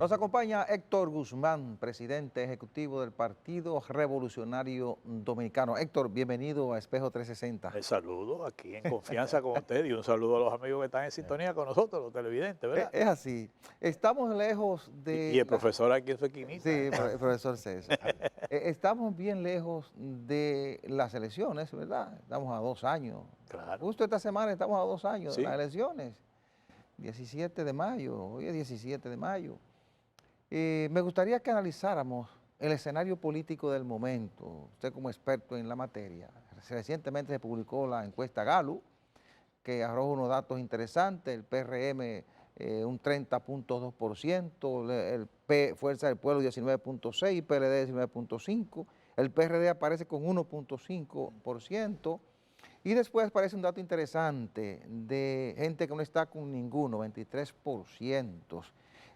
Nos acompaña Héctor Guzmán, presidente ejecutivo del Partido Revolucionario Dominicano. Héctor, bienvenido a Espejo 360. Les saludo aquí en confianza con usted y un saludo a los amigos que están en sintonía con nosotros, los televidentes, ¿verdad? Es así. Estamos lejos de... Y el profesor aquí en su esquinita. Sí, profesor César. Estamos bien lejos de las elecciones, ¿verdad? Estamos a 2 años. Claro. Justo esta semana estamos a 2 años Sí. de las elecciones. 17 de mayo, hoy es 17 de mayo. Me gustaría que analizáramos el escenario político del momento, usted como experto en la materia. Recientemente se publicó la encuesta Gallup, que arroja unos datos interesantes, el PRM un 30.2%, Fuerza del Pueblo 19.6%, PLD 19.5%, el PRD aparece con 1.5%, y después aparece un dato interesante de gente que no está con ninguno, 23%.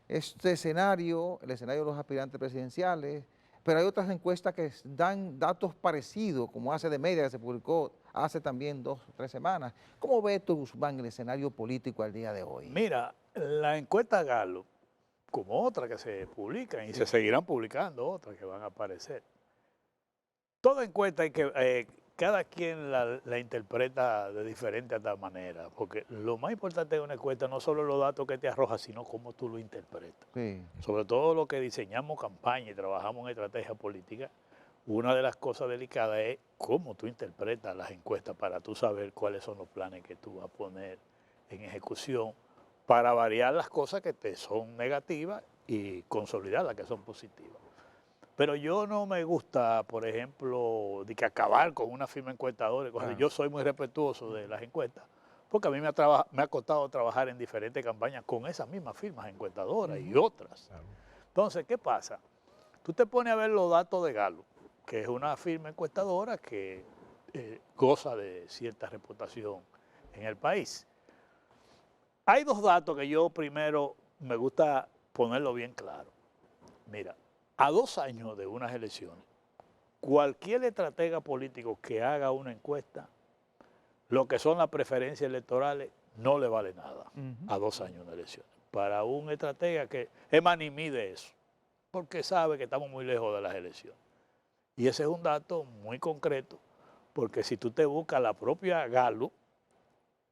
Este escenario, el escenario de los aspirantes presidenciales, pero hay otras encuestas que dan datos parecidos, como hace de media, que se publicó hace también 2 o 3 semanas. ¿Cómo ve tú, Guzmán, el escenario político al día de hoy? Mira, la encuesta Gallup, como otras que se publican y se seguirán publicando otras que van a aparecer. Toda encuesta hay que, cada quien la interpreta de diferente manera, porque lo más importante de una encuesta no solo los datos que te arroja, sino cómo tú lo interpretas. Sí. Sobre todo lo que diseñamos campaña y trabajamos en estrategia política, una de las cosas delicadas es cómo tú interpretas las encuestas para tú saber cuáles son los planes que tú vas a poner en ejecución para variar las cosas que te son negativas y consolidar las que son positivas. Pero yo no me gusta, por ejemplo, de que acabar con una firma encuestadora. Yo soy muy respetuoso de las encuestas, porque a mí me ha costado trabajar en diferentes campañas con esas mismas firmas encuestadoras y otras. Entonces, ¿qué pasa? Tú te pones a ver los datos de Gallup, que es una firma encuestadora que goza de cierta reputación en el país. Hay 2 datos que yo primero me gusta ponerlo bien claro. Mira, a 2 años de unas elecciones, cualquier estratega político que haga una encuesta, lo que son las preferencias electorales, no le vale nada a 2 años de elecciones. Para un estratega que es más ni mide eso, porque sabe que estamos muy lejos de las elecciones. Y ese es un dato muy concreto, porque si tú te buscas la propia Gallup,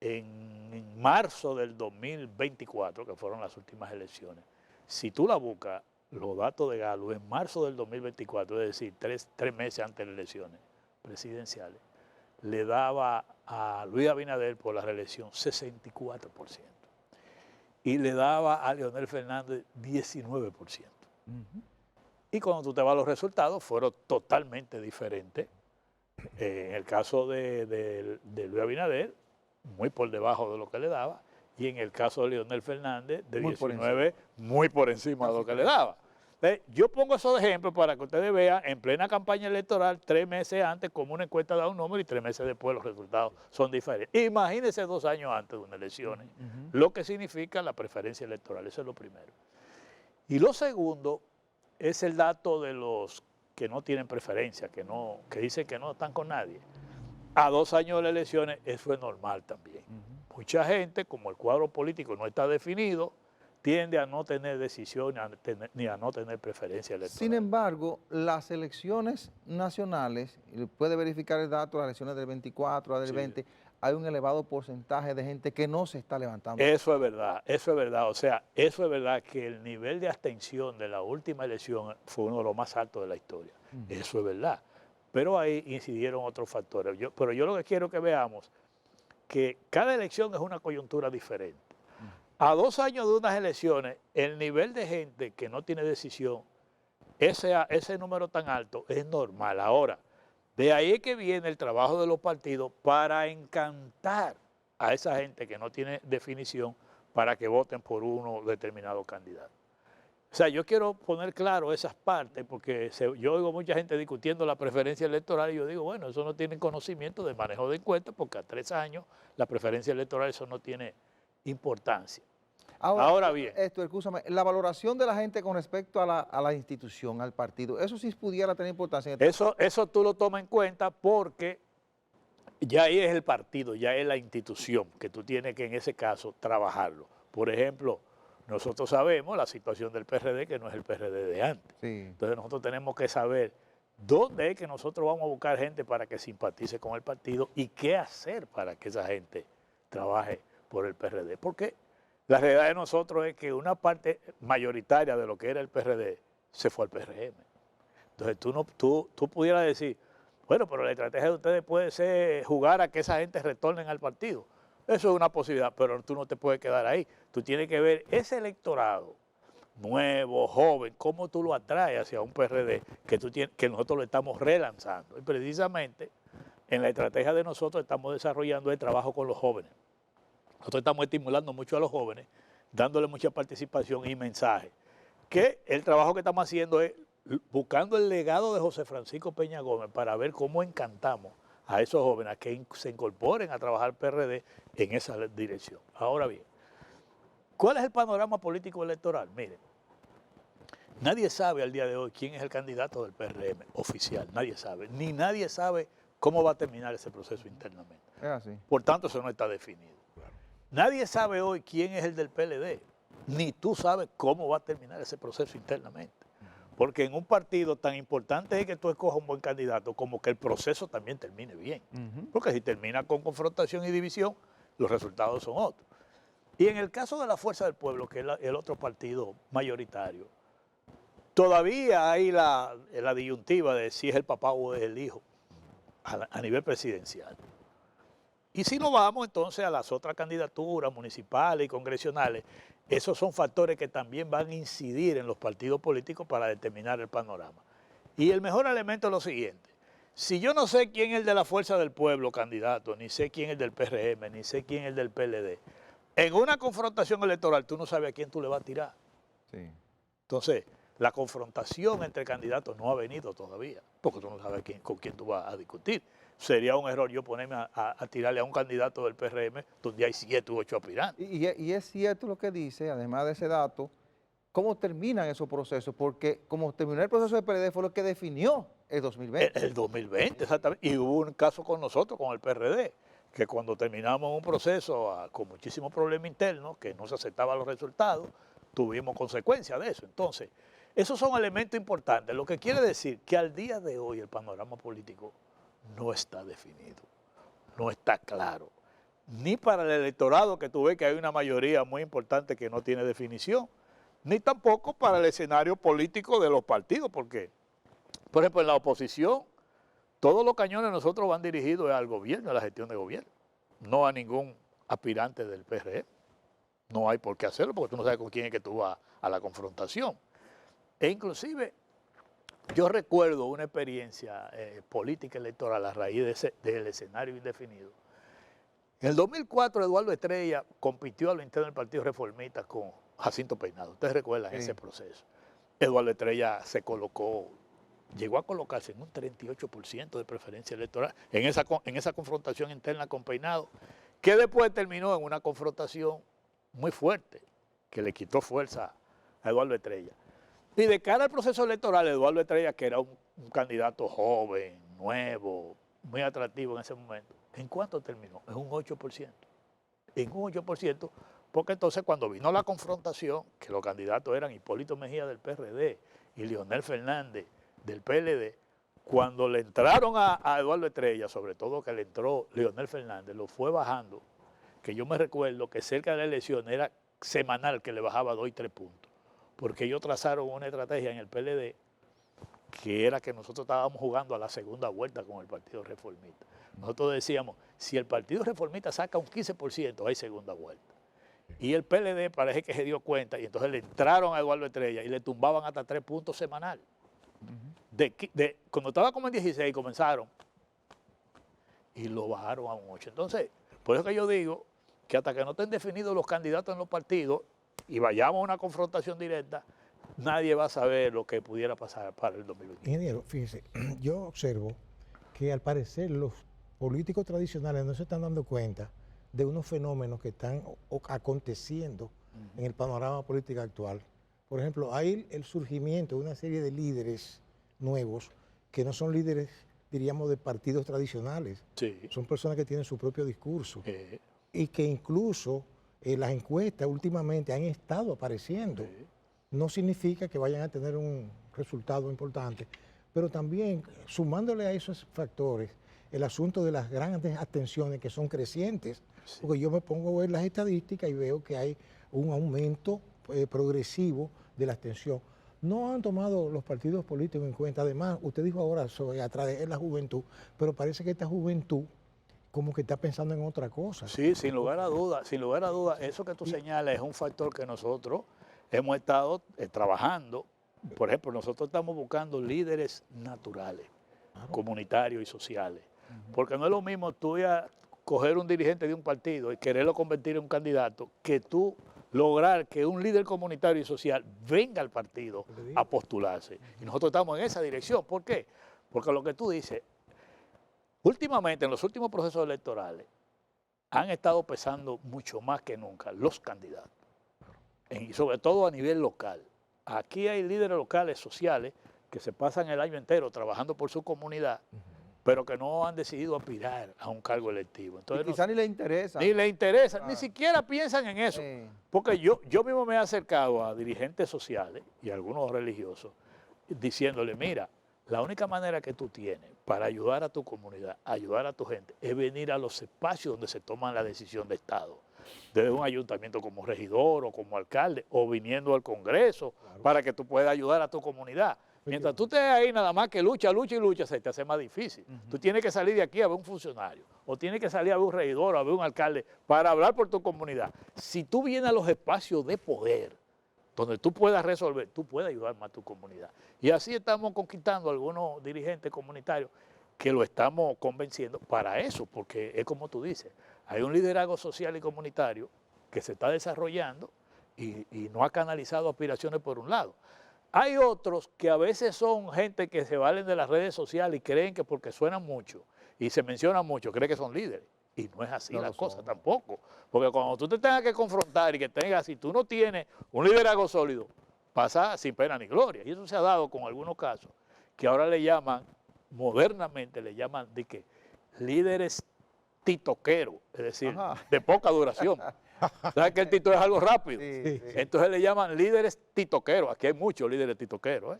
en marzo del 2024, que fueron las últimas elecciones, si tú la buscas, los datos de Gallup en marzo del 2024, es decir, tres meses antes de las elecciones presidenciales, le daba a Luis Abinader por la reelección 64%. Y le daba a Leonel Fernández 19%. Y cuando tú te vas a los resultados, fueron totalmente diferentes. En el caso de Luis Abinader, muy por debajo de lo que le daba, y en el caso de Leonel Fernández, de 19, muy por encima de lo que le daba. Entonces, yo pongo esos ejemplos para que ustedes vean en plena campaña electoral, 3 meses antes, como una encuesta da un número y 3 meses después los resultados son diferentes. Imagínense 2 años antes de unas elecciones, lo que significa la preferencia electoral, eso es lo primero. Y lo segundo es el dato de los que no tienen preferencia, que dicen que no están con nadie. A 2 años de las elecciones eso es normal también. Mucha gente, como el cuadro político no está definido, tiende a no tener decisión ni a no tener preferencia electoral. Sin embargo, las elecciones nacionales, y puede verificar el dato, las elecciones del 24 a del 20, hay un elevado porcentaje de gente que no se está levantando. Eso es verdad. O sea, eso es verdad que el nivel de abstención de la última elección fue uno de los más altos de la historia. Eso es verdad. Pero ahí incidieron otros factores. Pero yo lo que quiero que veamos que cada elección es una coyuntura diferente. A 2 años de unas elecciones, el nivel de gente que no tiene decisión, ese número tan alto, es normal. Ahora, de ahí es que viene el trabajo de los partidos para encantar a esa gente que no tiene definición para que voten por uno determinado candidato. O sea, yo quiero poner claro esas partes porque yo oigo mucha gente discutiendo la preferencia electoral y yo digo, bueno, eso no tienen conocimiento de manejo de encuestas porque a 3 años la preferencia electoral eso no tiene importancia. Ahora bien. Escúchame, la valoración de la gente con respecto a la institución, al partido, eso sí pudiera tener importancia. Eso tú lo tomas en cuenta porque ya ahí es el partido, ya es la institución que tú tienes que en ese caso trabajarlo. Por ejemplo, nosotros sabemos la situación del PRD, que no es el PRD de antes. Sí. Entonces nosotros tenemos que saber dónde es que nosotros vamos a buscar gente para que simpatice con el partido y qué hacer para que esa gente trabaje por el PRD. Porque la realidad de nosotros es que una parte mayoritaria de lo que era el PRD se fue al PRM. Entonces tú pudieras decir, bueno, pero la estrategia de ustedes puede ser jugar a que esa gente retornen al partido. Eso es una posibilidad, pero tú no te puedes quedar ahí. Tú tienes que ver ese electorado nuevo, joven, cómo tú lo atraes hacia un PRD que nosotros lo estamos relanzando. Y precisamente en la estrategia de nosotros estamos desarrollando el trabajo con los jóvenes. Nosotros estamos estimulando mucho a los jóvenes, dándole mucha participación y mensaje. Que el trabajo que estamos haciendo es buscando el legado de José Francisco Peña Gómez para ver cómo encantamos a esos jóvenes a que se incorporen a trabajar PRD en esa dirección. Ahora bien, ¿cuál es el panorama político electoral? Miren, nadie sabe al día de hoy quién es el candidato del PRM oficial, nadie sabe, ni nadie sabe cómo va a terminar ese proceso internamente. Es así. Por tanto, eso no está definido. Nadie sabe hoy quién es el del PLD, ni tú sabes cómo va a terminar ese proceso internamente. Porque en un partido tan importante es que tú escojas un buen candidato como que el proceso también termine bien. Porque si termina con confrontación y división, los resultados son otros. Y en el caso de la Fuerza del Pueblo, que es el otro partido mayoritario, todavía hay la disyuntiva de si es el papá o es el hijo a nivel presidencial. Y si nos vamos entonces a las otras candidaturas municipales y congresionales, esos son factores que también van a incidir en los partidos políticos para determinar el panorama. Y el mejor elemento es lo siguiente. Si yo no sé quién es el de la Fuerza del Pueblo candidato, ni sé quién es el del PRM, ni sé quién es el del PLD, en una confrontación electoral tú no sabes a quién tú le vas a tirar. Sí. Entonces, la confrontación entre candidatos no ha venido todavía, porque tú no sabes con quién tú vas a discutir. Sería un error yo ponerme a tirarle a un candidato del PRM donde hay 7 u 8 aspirantes. Y es cierto lo que dice, además de ese dato, cómo terminan esos procesos, porque como terminó el proceso del PRD fue lo que definió el 2020. El 2020, exactamente. Y hubo un caso con nosotros, con el PRD, que cuando terminamos un proceso con muchísimos problemas internos, que no se aceptaban los resultados, tuvimos consecuencias de eso. Entonces, esos son elementos importantes, lo que quiere decir que al día de hoy el panorama político no está definido, no está claro, ni para el electorado, que tú ves que hay una mayoría muy importante que no tiene definición, ni tampoco para el escenario político de los partidos, porque, por ejemplo, en la oposición, todos los cañones de nosotros van dirigidos al gobierno, a la gestión de gobierno, no a ningún aspirante del PRM. No hay por qué hacerlo, porque tú no sabes con quién es que tú vas a la confrontación. E inclusive, yo recuerdo una experiencia política electoral a raíz del escenario indefinido. En el 2004, Eduardo Estrella compitió a lo interno del Partido Reformista con Jacinto Peinado. Ustedes recuerdan ese proceso. Eduardo Estrella llegó a colocarse en un 38% de preferencia electoral en esa confrontación interna con Peinado, que después terminó en una confrontación muy fuerte, que le quitó fuerza a Eduardo Estrella. Y de cara al proceso electoral, Eduardo Estrella, que era un candidato joven, nuevo, muy atractivo en ese momento, ¿en cuánto terminó? En un 8%. En un 8%, porque entonces cuando vino la confrontación, que los candidatos eran Hipólito Mejía del PRD y Leonel Fernández del PLD, cuando le entraron a Eduardo Estrella, sobre todo que le entró Leonel Fernández, lo fue bajando, que yo me recuerdo que cerca de la elección era semanal que le bajaba 2 y 3 puntos, porque ellos trazaron una estrategia en el PLD que era que nosotros estábamos jugando a la segunda vuelta con el Partido Reformista. Nosotros decíamos, si el Partido Reformista saca un 15%, hay segunda vuelta. Y el PLD parece que se dio cuenta y entonces le entraron a Eduardo Estrella y le tumbaban hasta 3 puntos semanal. Cuando estaba como en 16 comenzaron y lo bajaron a un 8. Entonces, por eso que yo digo que hasta que no estén definidos los candidatos en los partidos y vayamos a una confrontación directa, nadie va a saber lo que pudiera pasar para el 2020. Ingeniero, fíjese, yo observo que al parecer los políticos tradicionales no se están dando cuenta de unos fenómenos que están aconteciendo en el panorama político actual. Por ejemplo, hay el surgimiento de una serie de líderes nuevos que no son líderes, diríamos, de partidos tradicionales. Sí. Son personas que tienen su propio discurso y que incluso las encuestas últimamente han estado apareciendo. Sí. No significa que vayan a tener un resultado importante, pero también sumándole a esos factores el asunto de las grandes abstenciones que son crecientes, Sí. porque yo me pongo a ver las estadísticas y veo que hay un aumento progresivo de la abstención. No han tomado los partidos políticos en cuenta. Además, usted dijo ahora sobre atraer la juventud, pero parece que esta juventud como que está pensando en otra cosa. Sí, sin lugar a dudas, sin lugar a dudas, eso que tú señalas es un factor que nosotros hemos estado trabajando. Por ejemplo, nosotros estamos buscando líderes naturales, comunitarios y sociales. Porque no es lo mismo tú ya coger un dirigente de un partido y quererlo convertir en un candidato que tú lograr que un líder comunitario y social venga al partido a postularse. Y nosotros estamos en esa dirección. ¿Por qué? Porque lo que tú dices, últimamente, en los últimos procesos electorales, han estado pesando mucho más que nunca los candidatos, y sobre todo a nivel local. Aquí hay líderes locales, sociales, que se pasan el año entero trabajando por su comunidad, pero que no han decidido aspirar a un cargo electivo. Entonces, y quizá ni le interesa. Ni le interesa, ni siquiera piensan en eso. Sí. Porque yo mismo me he acercado a dirigentes sociales y a algunos religiosos diciéndole, mira, la única manera que tú tienes para ayudar a tu comunidad, ayudar a tu gente, es venir a los espacios donde se toman la decisión de Estado. Desde un ayuntamiento como regidor o como alcalde, o viniendo al Congreso, para que tú puedas ayudar a tu comunidad. Mientras tú estés ahí nada más que lucha, se te hace más difícil. Tú tienes que salir de aquí a ver un funcionario, o tienes que salir a ver un regidor, o a ver un alcalde, para hablar por tu comunidad. Si tú vienes a los espacios de poder, donde tú puedas resolver, tú puedes ayudar más a tu comunidad. Y así estamos conquistando a algunos dirigentes comunitarios que lo estamos convenciendo para eso, porque es como tú dices, hay un liderazgo social y comunitario que se está desarrollando y no ha canalizado aspiraciones por un lado. Hay otros que a veces son gente que se valen de las redes sociales y creen que porque suenan mucho y se mencionan mucho, creen que son líderes. Y no es así la cosa tampoco. Porque cuando tú te tengas que confrontar y que tengas, si tú no tienes un liderazgo sólido, pasa sin pena ni gloria. Y eso se ha dado con algunos casos que ahora le llaman, modernamente le llaman de que líderes titoqueros, es decir, de poca duración. ¿Sabes que el tito es algo rápido? Sí, sí. Entonces le llaman líderes titoqueros. Aquí hay muchos líderes titoqueros,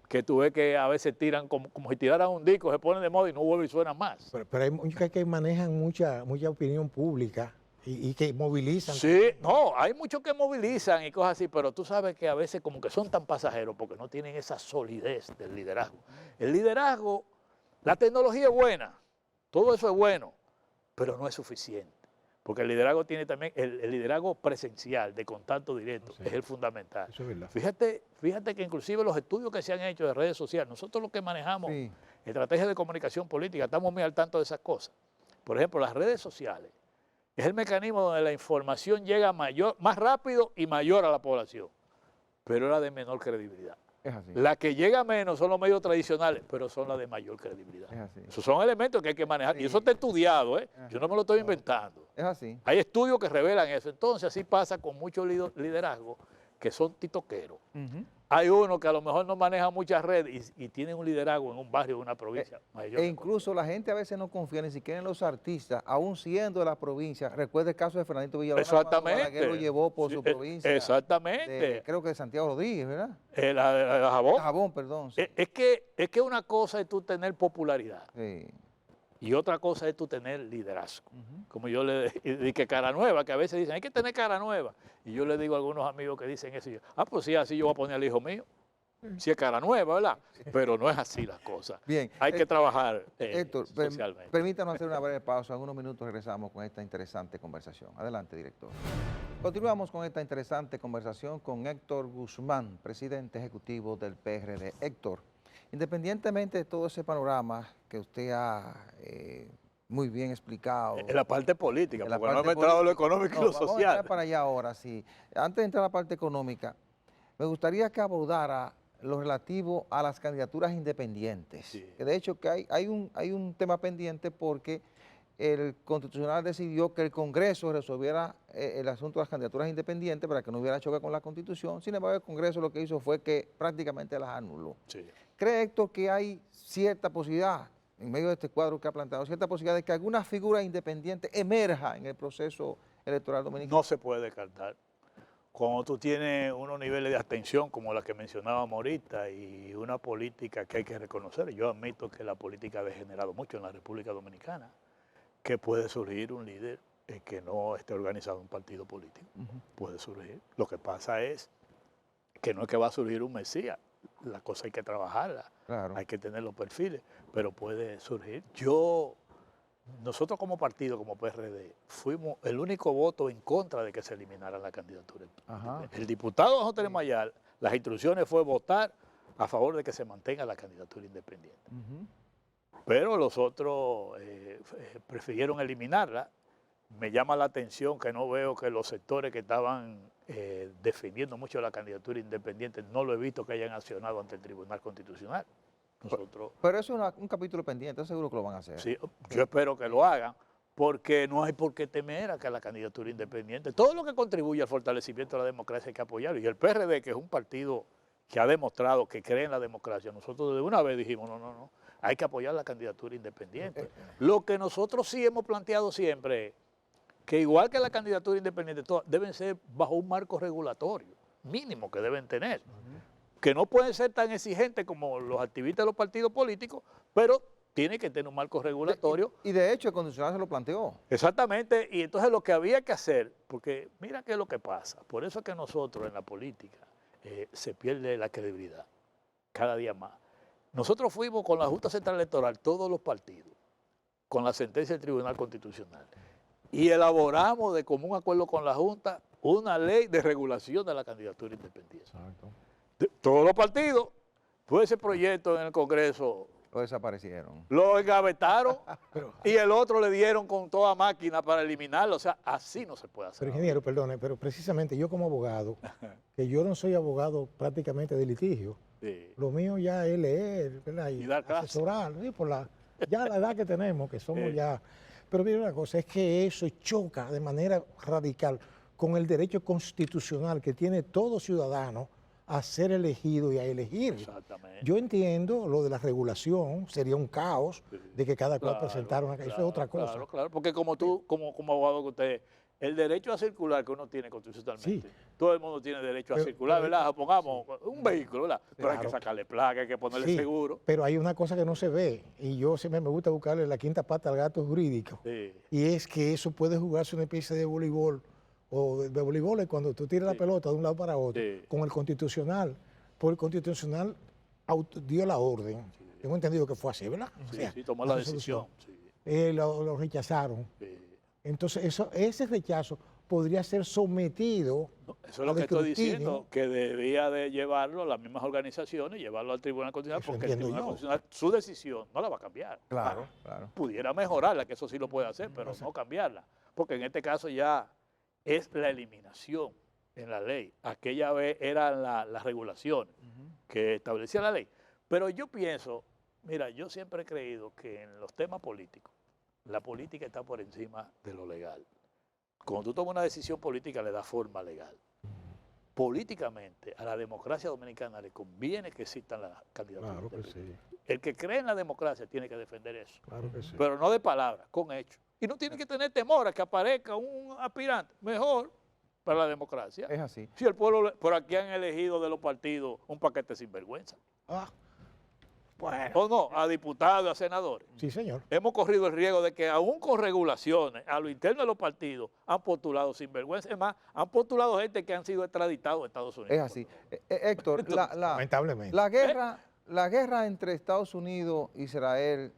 que tú ves que a veces tiran como si tiraran un disco, se ponen de moda y no vuelven y suenan más. Pero hay muchos que manejan mucha opinión pública y que movilizan. Sí, no, hay muchos que movilizan y cosas así, pero tú sabes que a veces como que son tan pasajeros porque no tienen esa solidez del liderazgo. El liderazgo, la tecnología es buena, todo eso es bueno, pero no es suficiente. Porque el liderazgo tiene también, el liderazgo presencial, de contacto directo, es el fundamental. Eso es verdad. Fíjate que inclusive los estudios que se han hecho de redes sociales, nosotros los que manejamos estrategias de comunicación política, estamos muy al tanto de esas cosas. Por ejemplo, las redes sociales es el mecanismo donde la información llega más rápido y mayor a la población, pero era de menor credibilidad. Es así. La que llega menos son los medios tradicionales, pero son las de mayor credibilidad. Es así. Esos son elementos que hay que manejar. Sí. Y eso está estudiado, yo no me lo estoy inventando. Es así. Hay estudios que revelan eso. Entonces así pasa con muchos liderazgos que son titoqueros. Hay uno que a lo mejor no maneja muchas redes y tiene un liderazgo en un barrio, en una provincia. E incluso la gente a veces no confía ni siquiera en los artistas, aún siendo de la provincia. Recuerda el caso de Fernandito Villalona. Exactamente. Balaguer lo llevó por su provincia. Exactamente. Creo que de Santiago Rodríguez, ¿verdad? La Jabón. Jabón, perdón. Sí. Es que una cosa es tú tener popularidad. Sí. Y otra cosa es tú tener liderazgo. Como yo le digo, que cara nueva, que a veces dicen, hay que tener cara nueva. Y yo le digo a algunos amigos que dicen eso, y yo, pues sí, así yo voy a poner al hijo mío. Si es cara nueva, ¿verdad? Pero no es así las cosas. Bien. Hay que trabajar Héctor, socialmente. permítanos hacer una breve pausa. En unos minutos regresamos con esta interesante conversación. Adelante, director. Continuamos con esta interesante conversación con Héctor Guzmán, presidente ejecutivo del PRD. Héctor, independientemente de todo ese panorama que usted ha muy bien explicado. En la parte política, en la porque no parte hemos entrado a lo política. económico y No, lo vamos a social. entrar para allá ahora, sí. Antes de entrar a la parte económica, me gustaría que abordara lo relativo a las candidaturas independientes. Sí. Que de hecho que hay un tema pendiente porque el Constitucional decidió que el Congreso resolviera el asunto de las candidaturas independientes para que no hubiera choque con la Constitución. Sin embargo, el Congreso lo que hizo fue que prácticamente las anuló. Sí. ¿Cree Héctor que hay cierta posibilidad, en medio de este cuadro que ha planteado, cierta posibilidad de que alguna figura independiente emerja en el proceso electoral dominicano? No se puede descartar. Cuando tú tienes unos niveles de abstención como la que mencionábamos ahorita y una política que hay que reconocer, yo admito que la política ha degenerado mucho en la República Dominicana, que puede surgir un líder que no esté organizado en un partido político. Puede surgir. Lo que pasa es que no es que va a surgir un mesías, la cosa hay que trabajarla, Claro. hay que tener los perfiles, pero puede surgir. Nosotros como partido, como PRD, fuimos el único voto en contra de que se eliminara la candidatura. Ajá. El diputado José Teres Mayal, las instrucciones fue votar a favor de que se mantenga la candidatura independiente. Pero los otros prefirieron eliminarla. Me llama la atención que no veo que los sectores que estaban defendiendo mucho la candidatura independiente, no lo he visto que hayan accionado ante el Tribunal Constitucional. Nosotros, Pero eso es un capítulo pendiente, seguro que lo van a hacer. sí, yo espero que lo hagan, porque no hay por qué temer a que la candidatura independiente, todo lo que contribuye al fortalecimiento de la democracia hay que apoyarlo. Y el PRD, que es un partido que ha demostrado que cree en la democracia, nosotros de una vez dijimos, no, hay que apoyar la candidatura independiente. Lo que nosotros sí hemos planteado siempre es que igual que la candidatura independiente, todas deben ser bajo un marco regulatorio mínimo que deben tener, que no pueden ser tan exigentes como los activistas de los partidos políticos, pero tiene que tener un marco regulatorio. Y de hecho el constitucional se lo planteó. Exactamente, y entonces lo que había que hacer, porque mira qué es lo que pasa, por eso es que nosotros en la política se pierde la credibilidad cada día más. Nosotros fuimos con la Junta Central Electoral, todos los partidos, con la sentencia del Tribunal Constitucional, y elaboramos de común acuerdo con la Junta una ley de regulación de la candidatura independiente. Exacto. Todos los partidos, pues ese proyecto en el Congreso Lo desaparecieron. lo engavetaron y el otro le dieron con toda máquina para eliminarlo. O sea, así no se puede hacer. Pero ingeniero, perdone, pero precisamente yo como abogado, que yo no soy abogado prácticamente de litigio, Sí. lo mío ya es leer, ¿verdad? Y dar clases. asesorar, ¿sí? Ya la edad que tenemos, que somos ya... Pero mira una cosa, es que eso choca de manera radical con el derecho constitucional que tiene todo ciudadano a ser elegido y a elegir. Exactamente. Yo entiendo lo de la regulación, sería un caos de que cada cual presentara una... Eso es otra cosa. Claro, porque como tú, como abogado que usted, el derecho a circular que uno tiene constitucionalmente, Sí. todo el mundo tiene derecho a Pero- circular, pero- ¿verdad? Pongamos un vehículo, ¿verdad? Pero hay que Claro. sacarle placa, hay que ponerle Sí, seguro. pero hay una cosa que no se ve, y yo siempre me gusta buscarle la quinta pata al gato jurídico, Sí. y es que eso puede jugarse una especie de voleibol, o de voleibol es cuando tú tiras la pelota de un lado para otro, Sí. con el constitucional, porque el constitucional dio la orden, tengo entendido que fue así, ¿verdad? O sea, Sí, tomó la resolución. decisión. Sí, Lo rechazaron, sí. entonces ese rechazo podría ser sometido Eso es lo al que estoy escrutinio. diciendo, que debía de llevarlo a las mismas organizaciones, llevarlo al Tribunal Constitucional, Eso porque el entiendo Tribunal yo. Constitucional, su decisión no la va a cambiar. Claro. Pudiera mejorarla, que eso sí lo puede hacer, pero no cambiarla, porque en este caso ya es la eliminación en la ley. Aquella vez eran las regulaciones que establecía la ley. Pero yo pienso, mira, yo siempre he creído que en los temas políticos, la política está por encima de lo legal. Cuando tú tomas una decisión política, le da forma legal. Políticamente, a la democracia dominicana le conviene que existan las candidaturas. Claro que independientes. sí, El que cree en la democracia tiene que defender eso, claro que sí. pero no de palabras, con hechos. Y no tiene que tener temor a que aparezca un aspirante mejor para la democracia. Es así. Si el pueblo, por aquí han elegido de los partidos un paquete sin vergüenza. Ah, bueno, O no, a diputados, a senadores. sí señor. Hemos corrido el riesgo de que aún con regulaciones a lo interno de los partidos han postulado sin vergüenza. Es más, han postulado gente que han sido extraditados a Estados Unidos. Es así. Héctor, Lamentablemente. la guerra entre Estados Unidos e Israel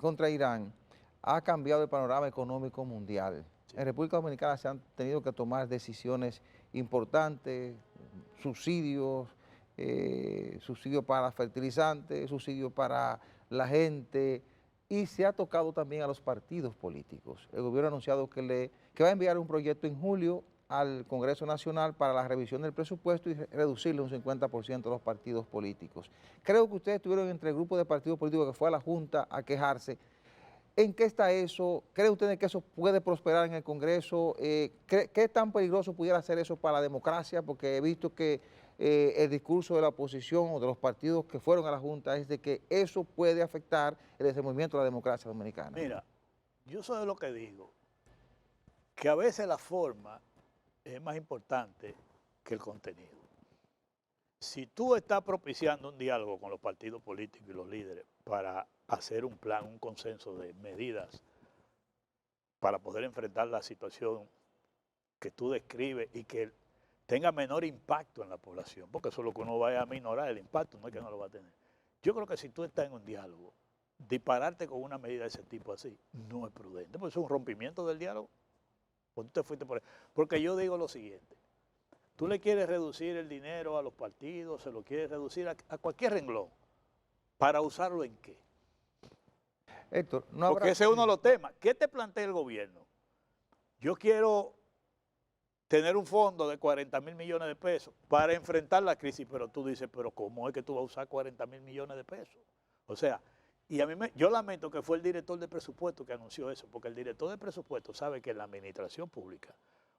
contra Irán ha cambiado el panorama económico mundial. En República Dominicana se han tenido que tomar decisiones importantes, subsidios, subsidios para fertilizantes, subsidios para la gente, y se ha tocado también a los partidos políticos. El gobierno ha anunciado que va a enviar un proyecto en julio al Congreso Nacional para la revisión del presupuesto y reducirle un 50% a los partidos políticos. Creo que ustedes estuvieron entre el grupo de partidos políticos que fue a la Junta a quejarse. ¿En qué está eso? ¿Creen ustedes que eso puede prosperar en el Congreso? ¿Qué tan peligroso pudiera ser eso para la democracia? Porque he visto que el discurso de la oposición o de los partidos que fueron a la Junta es de que eso puede afectar el desenvolvimiento de la democracia dominicana. Mira, yo soy de lo que digo, que a veces la forma es más importante que el contenido. Si tú estás propiciando un diálogo con los partidos políticos y los líderes para hacer un plan, un consenso de medidas para poder enfrentar la situación que tú describes y que tenga menor impacto en la población, porque eso es lo que uno va a minorar, el impacto, no es que no lo va a tener. Yo creo que si tú estás en un diálogo, dispararte con una medida de ese tipo así no es prudente, porque eso es un rompimiento del diálogo. Pues tú te fuiste por ahí. Porque yo digo lo siguiente, tú le quieres reducir el dinero a los partidos, se lo quieres reducir a cualquier renglón, ¿para usarlo en qué? Héctor, no habrá... Porque ese es uno de los temas. ¿Qué te plantea el gobierno? Yo quiero tener un fondo de 40,000 millones de pesos para enfrentar la crisis, pero tú dices, pero ¿cómo es que tú vas a usar 40,000 millones de pesos? O sea, y yo lamento que fue el director de presupuesto que anunció eso, porque el director de presupuesto sabe que en la administración pública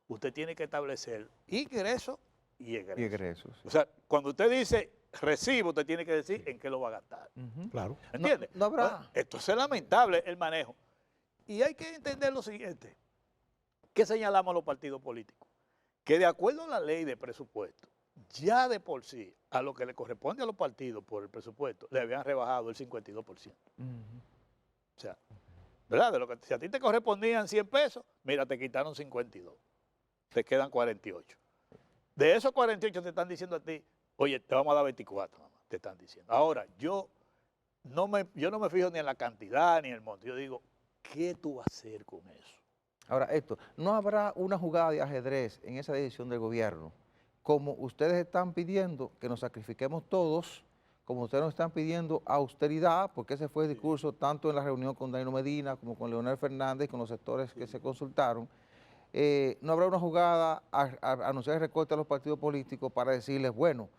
usted tiene que establecer ingresos y egresos. Y egresos, sí. O sea, cuando usted dice recibo, usted tiene que decir en qué lo va a gastar. Claro. ¿Entiende? No habrá... Esto es lamentable, el manejo. Y hay que entender lo siguiente. ¿Qué señalamos los partidos políticos? Que de acuerdo a la ley de presupuesto, ya de por sí, a lo que le corresponde a los partidos por el presupuesto, le habían rebajado el 52%. O sea, ¿verdad? De lo que, si a ti te correspondían 100 pesos, mira, te quitaron 52. Te quedan 48. De esos 48 te están diciendo a ti, oye, te vamos a dar 24, mamá, te están diciendo. Ahora, yo no me fijo ni en la cantidad ni en el monto. Yo digo, ¿qué tú vas a hacer con eso? Ahora, Héctor, ¿no habrá una jugada de ajedrez en esa decisión del gobierno? Como ustedes están pidiendo que nos sacrifiquemos todos, como ustedes nos están pidiendo austeridad, porque ese fue el discurso tanto en la reunión con Danilo Medina como con Leonel Fernández, con los sectores que se consultaron, ¿no habrá una jugada a anunciar el recorte a los partidos políticos para decirles, bueno,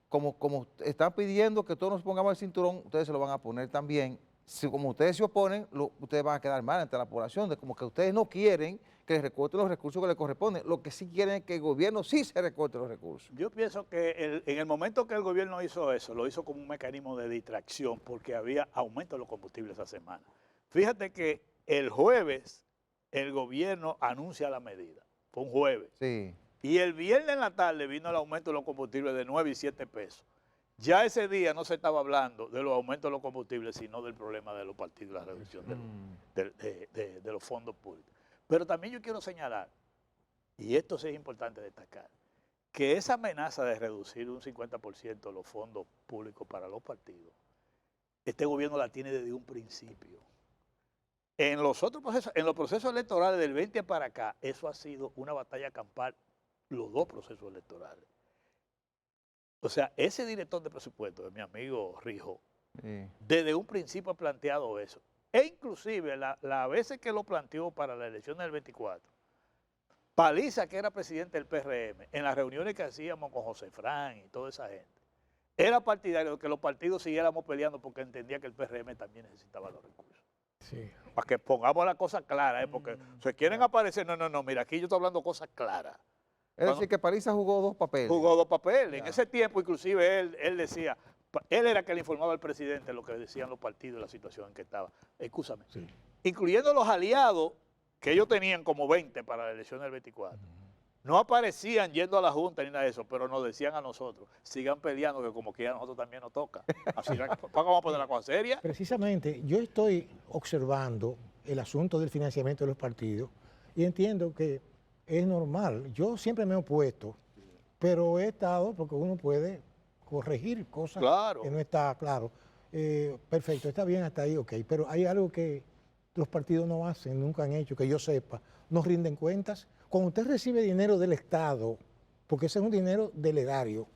como están pidiendo que todos nos pongamos el cinturón, ustedes se lo van a poner también? Si como ustedes se oponen, ustedes van a quedar mal ante la población, de como que ustedes no quieren que les recorten los recursos que les corresponden, lo que sí quieren es que el gobierno sí se recorte los recursos. Yo pienso que en el momento que el gobierno hizo eso, lo hizo como un mecanismo de distracción porque había aumento de los combustibles esa semana. Fíjate que el jueves el gobierno anuncia la medida, fue un jueves. Sí. Y el viernes en la tarde vino el aumento de los combustibles de 9 y 7 pesos. Ya ese día no se estaba hablando de los aumentos de los combustibles, sino del problema de los partidos, la reducción de los fondos públicos. Pero también yo quiero señalar, y esto sí es importante destacar, que esa amenaza de reducir un 50% los fondos públicos para los partidos, este gobierno la tiene desde un principio. En los otros procesos, en los procesos electorales del 20 para acá, eso ha sido una batalla campal, los dos procesos electorales. O sea, ese director de presupuesto, de mi amigo Rijo, desde un principio ha planteado eso. E inclusive, las veces que lo planteó para la elección del 24, Paliza, que era presidente del PRM, en las reuniones que hacíamos con José Fran y toda esa gente, era partidario de que los partidos siguiéramos peleando porque entendía que el PRM también necesitaba los recursos. Sí. Para que pongamos la cosa clara, porque se quieren aparecer, no, mira, aquí yo estoy hablando cosas claras. Es decir, que Paliza jugó dos papeles. Jugó dos papeles. En ese tiempo, inclusive, él decía, él era que le informaba al presidente lo que decían los partidos, la situación en que estaba. Excúsame. Sí. Incluyendo los aliados que ellos tenían como 20 para la elección del 24. No aparecían yendo a la Junta ni nada de eso, pero nos decían a nosotros, sigan peleando que como que a nosotros también nos toca. Así que vamos a poner la cosa seria. Precisamente, yo estoy observando el asunto del financiamiento de los partidos y entiendo que es normal. Yo siempre me he opuesto, pero he estado porque uno puede corregir cosas que no está claro. Perfecto, está bien hasta ahí, ok, pero hay algo que los partidos no hacen, nunca han hecho, que yo sepa, no rinden cuentas. Cuando usted recibe dinero del Estado, porque ese es un dinero del erario,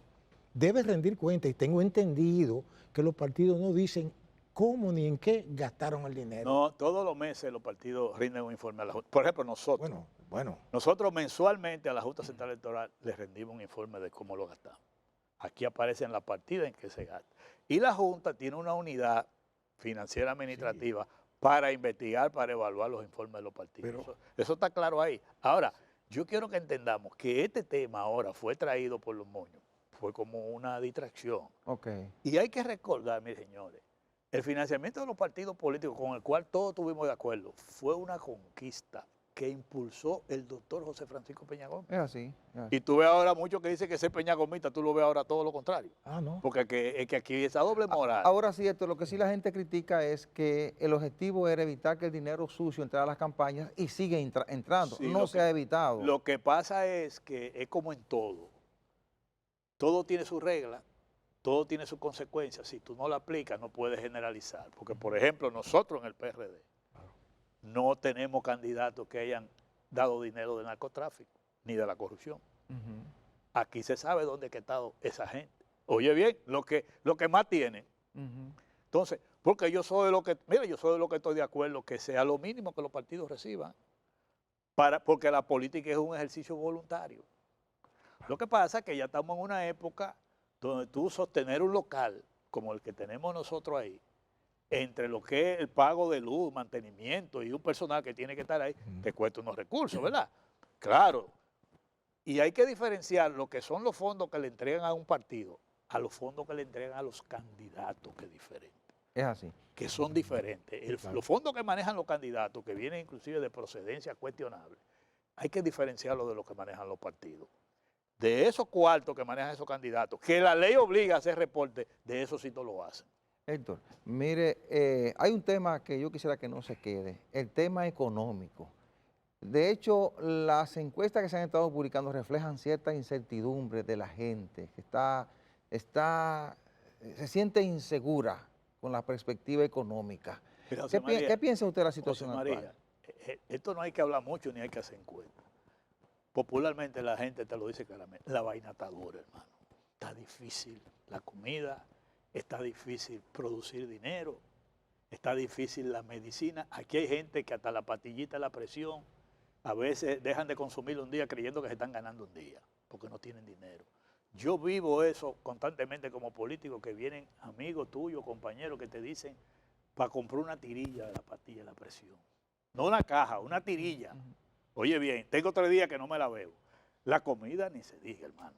debe rendir cuentas y tengo entendido que los partidos no dicen cómo ni en qué gastaron el dinero. No, todos los meses los partidos rinden un informe a la Junta. Por ejemplo, nosotros. Bueno. Nosotros mensualmente a la Junta Central Electoral les rendimos un informe de cómo lo gastamos. Aquí aparecen las partidas en que se gasta. Y la Junta tiene una unidad financiera administrativa para investigar, para evaluar los informes de los partidos. Eso está claro ahí. Ahora, yo quiero que entendamos que este tema ahora fue traído por los moños. Fue como una distracción. Okay. Y hay que recordar, mis señores, el financiamiento de los partidos políticos con el cual todos estuvimos de acuerdo fue una conquista que impulsó el doctor José Francisco Peña Gómez. Es así. Es así. Y tú ves ahora muchos que dicen que ese Peña Gómez, tú lo ves ahora todo lo contrario. Ah, no. Porque es que aquí esa doble moral. Ahora sí, esto, lo que sí la gente critica es que el objetivo era evitar que el dinero sucio entrara a las campañas y sigue entrando. Sí, No se ha evitado. Lo que pasa es que es como en todo. Todo tiene su regla, todo tiene sus consecuencias. Si tú no la aplicas, no puedes generalizar. Porque, por ejemplo, nosotros en el PRD no tenemos candidatos que hayan dado dinero del narcotráfico ni de la corrupción. Ujú. Aquí se sabe dónde ha estado esa gente. Oye bien, lo que más tienen. Ujú. Entonces, porque yo soy de lo que, mira, yo soy de lo que estoy de acuerdo que sea lo mínimo que los partidos reciban, porque la política es un ejercicio voluntario. Lo que pasa es que ya estamos en una época donde tú sostener un local como el que tenemos nosotros ahí, entre lo que es el pago de luz, mantenimiento y un personal que tiene que estar ahí, te cuesta unos recursos, ¿verdad? Claro. Y hay que diferenciar lo que son los fondos que le entregan a un partido a los fondos que le entregan a los candidatos, que es diferente. Es así. Que son diferentes. Los fondos que manejan los candidatos, que vienen inclusive de procedencia cuestionable, hay que diferenciarlo de los que manejan los partidos. De esos cuartos que manejan esos candidatos, que la ley obliga a hacer reporte, de eso sí no lo hacen. Héctor, mire, hay un tema que yo quisiera que no se quede, el tema económico. De hecho, las encuestas que se han estado publicando reflejan cierta incertidumbre de la gente, que se siente insegura con la perspectiva económica. Mira, José María, ¿Qué piensa usted de la situación José María, actual? esto no hay que hablar mucho ni hay que hacer encuestas. Popularmente la gente te lo dice claramente, la vaina está dura, hermano. Está difícil la comida, está difícil producir dinero, está difícil la medicina. Aquí hay gente que hasta la pastillita de la presión, a veces dejan de consumir un día creyendo que se están ganando un día, porque no tienen dinero. Yo vivo eso constantemente como político, que vienen amigos tuyos, compañeros, que te dicen para comprar una tirilla de la pastilla de la presión. No una caja, una tirilla. Oye bien, tengo 3 días que no me la veo. La comida ni se diga, hermano.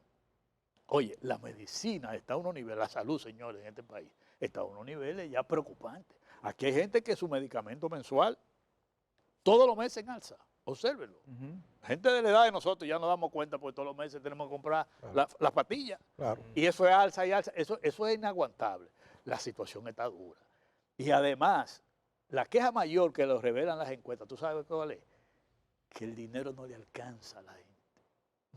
Oye, la medicina está a unos niveles, la salud, señores, en este país, está a unos niveles ya preocupantes. Aquí hay gente que su medicamento mensual, todos los meses en alza. Obsérvenlo. Gente de la edad de nosotros ya nos damos cuenta, porque todos los meses tenemos que comprar las pastillas. Claro. Y eso es alza y alza. Eso es inaguantable. La situación está dura. Y además, la queja mayor que lo revelan las encuestas, ¿tú sabes cuál es? Que el dinero no le alcanza a la gente.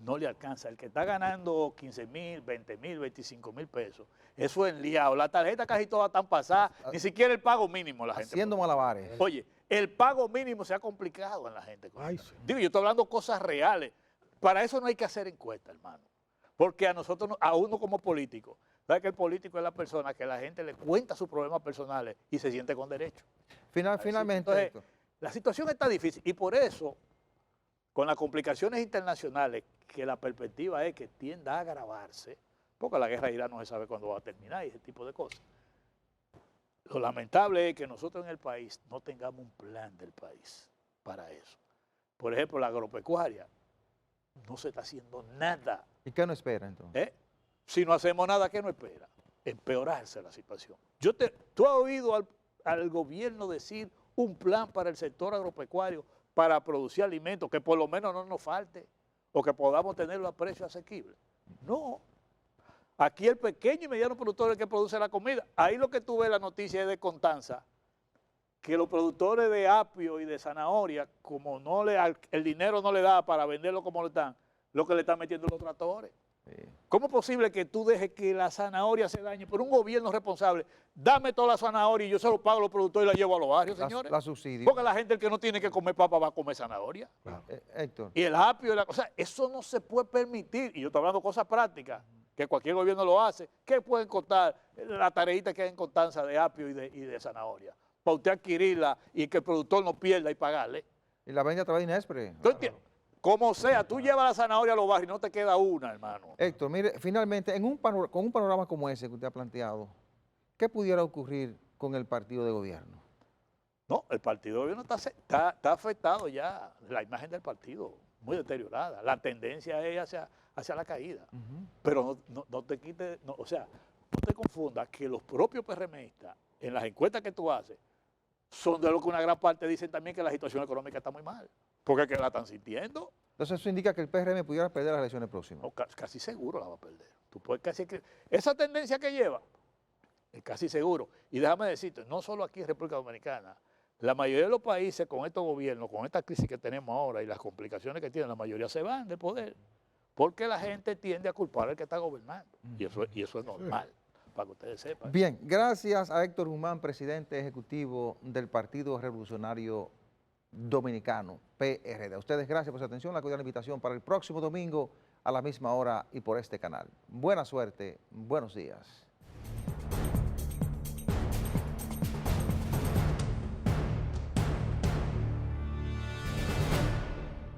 No le alcanza. El que está ganando 15,000, 20,000, 25,000 pesos, eso es enliado. La tarjeta casi todas están pasadas, ni siquiera el pago mínimo la gente. Haciendo malabares. Oye, el pago mínimo se ha complicado en la gente. Ay, sí. Digo, yo estoy hablando cosas reales. Para eso no hay que hacer encuestas, hermano. Porque a nosotros, a uno como político, ¿sabes que el político es la persona que la gente le cuenta sus problemas personales y se siente con derecho? Finalmente, Entonces, Héctor, la situación está difícil y por eso, con las complicaciones internacionales, que la perspectiva es que tienda a agravarse, porque la guerra de Irán no se sabe cuándo va a terminar y ese tipo de cosas. Lo lamentable es que nosotros en el país no tengamos un plan del país para eso. Por ejemplo, la agropecuaria, no se está haciendo nada. ¿y qué no espera entonces? Si no hacemos nada, ¿qué no espera? Empeorarse la situación. ¿Tú has oído al gobierno decir un plan para el sector agropecuario para producir alimentos que por lo menos no nos falte o que podamos tenerlo a precio asequible? No. Aquí el pequeño y mediano productor es el que produce la comida. Ahí lo que tú ves la noticia es de Constanza, que los productores de apio y de zanahoria, como el dinero no le da para venderlo como lo están, lo que le están metiendo los tractores. Sí. ¿Cómo es posible que tú dejes que la zanahoria se dañe por un gobierno responsable? Dame toda la zanahoria y yo se lo pago a los productores y la llevo a los barrios, señores. La subsidio. Porque la gente, el que no tiene que comer papa, va a comer zanahoria. Claro. Héctor, Y el apio, o sea, eso no se puede permitir. Y yo estoy hablando de cosas prácticas, que cualquier gobierno lo hace. ¿Qué pueden costar la tareita que hay en Constanza de apio y de zanahoria? Para usted adquirirla y que el productor no pierda y pagarle. y la vende a través de Inespre. ¿Tú entiendes? Como sea, tú llevas la zanahoria a los barrios y no te queda una, hermano. Héctor, mire, finalmente, con un panorama como ese que usted ha planteado, ¿qué pudiera ocurrir con el partido de gobierno? No, el partido de gobierno está afectado ya, la imagen del partido, muy deteriorada. La tendencia es hacia la caída. Pero no te quites, o sea, no te confundas que los propios PRMistas, en las encuestas que tú haces, son de lo que una gran parte dicen también que la situación económica está muy mal. porque es que la están sintiendo. Entonces eso indica que el PRM pudiera perder las elecciones próximas. No, casi seguro la va a perder. Tú puedes casi que esa tendencia que lleva es casi seguro. Y déjame decirte, no solo aquí en República Dominicana, la mayoría de los países con estos gobiernos, con esta crisis que tenemos ahora y las complicaciones que tienen, la mayoría se van del poder, porque la gente tiende a culpar al que está gobernando. Y eso es normal, para que ustedes sepan. Bien, gracias a Héctor Guzmán, presidente ejecutivo del Partido Revolucionario Dominicano, PRD. A ustedes gracias por su atención, la cordial invitación para el próximo domingo a la misma hora y por este canal. Buena suerte, buenos días.